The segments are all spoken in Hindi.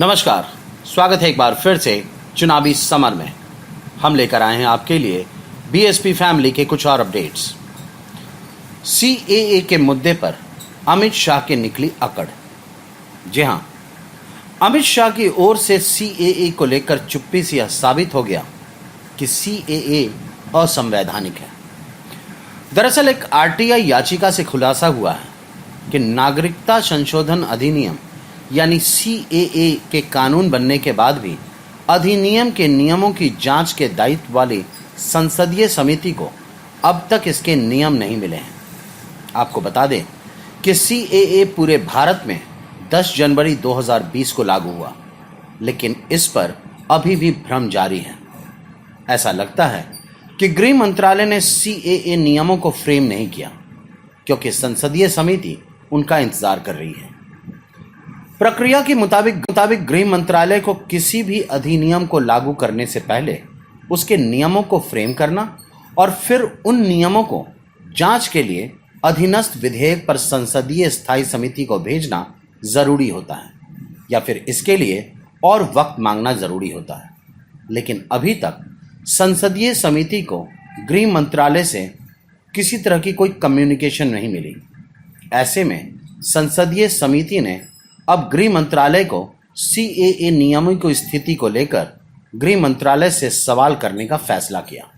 नमस्कार, स्वागत है एक बार फिर से चुनावी समर में। हम लेकर आए हैं आपके लिए बीएसपी फैमिली के कुछ और अपडेट्स। सीएए के मुद्दे पर अमित शाह की निकली अकड़। जी हां, अमित शाह की ओर से सीएए को लेकर चुप्पी से यह साबित हो गया कि सीएए असंवैधानिक है। दरअसल एक आरटीआई याचिका से खुलासा हुआ है कि नागरिकता संशोधन अधिनियम यानी सीएए के कानून बनने के बाद भी अधिनियम के नियमों की जांच के दायित्व वाली संसदीय समिति को अब तक इसके नियम नहीं मिले हैं। आपको बता दें कि सीएए पूरे भारत में 10 जनवरी 2020 को लागू हुआ, लेकिन इस पर अभी भी भ्रम जारी है। ऐसा लगता है कि गृह मंत्रालय ने सीएए नियमों को फ्रेम नहीं किया, क्योंकि संसदीय समिति उनका इंतजार कर रही है। प्रक्रिया के मुताबिक गृह मंत्रालय को किसी भी अधिनियम को लागू करने से पहले उसके नियमों को फ्रेम करना और फिर उन नियमों को जांच के लिए अधीनस्थ विधेयक पर संसदीय स्थायी समिति को भेजना जरूरी होता है, या फिर इसके लिए और वक्त मांगना जरूरी होता है। लेकिन अभी तक संसदीय समिति को गृह मंत्रालय से किसी तरह की कोई कम्युनिकेशन नहीं मिली। ऐसे में संसदीय समिति ने अब गृह मंत्रालय को सीएए नियमों की स्थिति को लेकर गृह मंत्रालय से सवाल करने का फैसला किया।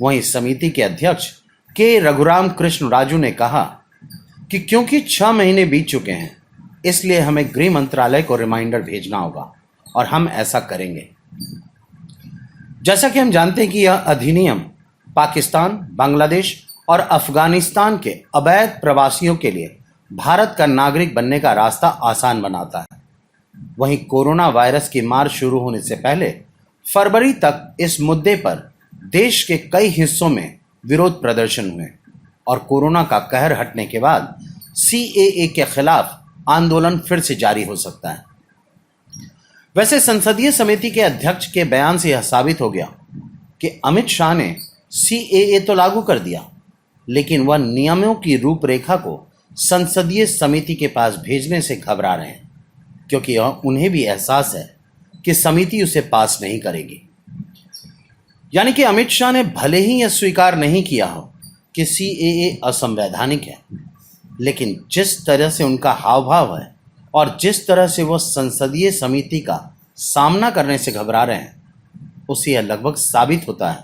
वहीं समिति के अध्यक्ष के रघुराम कृष्ण राजू ने कहा कि क्योंकि 6 महीने बीत चुके हैं, इसलिए हमें गृह मंत्रालय को रिमाइंडर भेजना होगा और हम ऐसा करेंगे। जैसा कि हम जानते हैं कि यह अधिनियम पाकिस्तान, बांग्लादेश और अफगानिस्तान के अवैध प्रवासियों के लिए भारत का नागरिक बनने का रास्ता आसान बनाता है। वहीं कोरोना वायरस की मार शुरू होने से पहले फरवरी तक इस मुद्दे पर देश के कई हिस्सों में विरोध प्रदर्शन हुए और कोरोना का कहर हटने के बाद सीएए के खिलाफ आंदोलन फिर से जारी हो सकता है। वैसे संसदीय समिति के अध्यक्ष के बयान से यह साबित हो गया कि अमित शाह ने सीएए तो लागू कर दिया, लेकिन वह नियमों की रूपरेखा को संसदीय समिति के पास भेजने से घबरा रहे हैं, क्योंकि यह उन्हें भी एहसास है कि समिति उसे पास नहीं करेगी। यानी कि अमित शाह ने भले ही यह स्वीकार नहीं किया हो कि सीएए असंवैधानिक है, लेकिन जिस तरह से उनका हाव भाव है और जिस तरह से वह संसदीय समिति का सामना करने से घबरा रहे हैं, उससे यह लगभग साबित होता है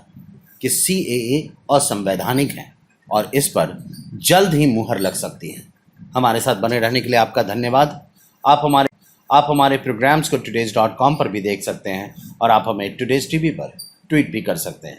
कि सीएए असंवैधानिक है और इस पर जल्द ही मुहर लग सकती है। हमारे साथ बने रहने के लिए आपका धन्यवाद। आप हमारे प्रोग्राम्स को today's.com पर भी देख सकते हैं और आप हमें टुडेज टीवी पर ट्वीट भी कर सकते हैं।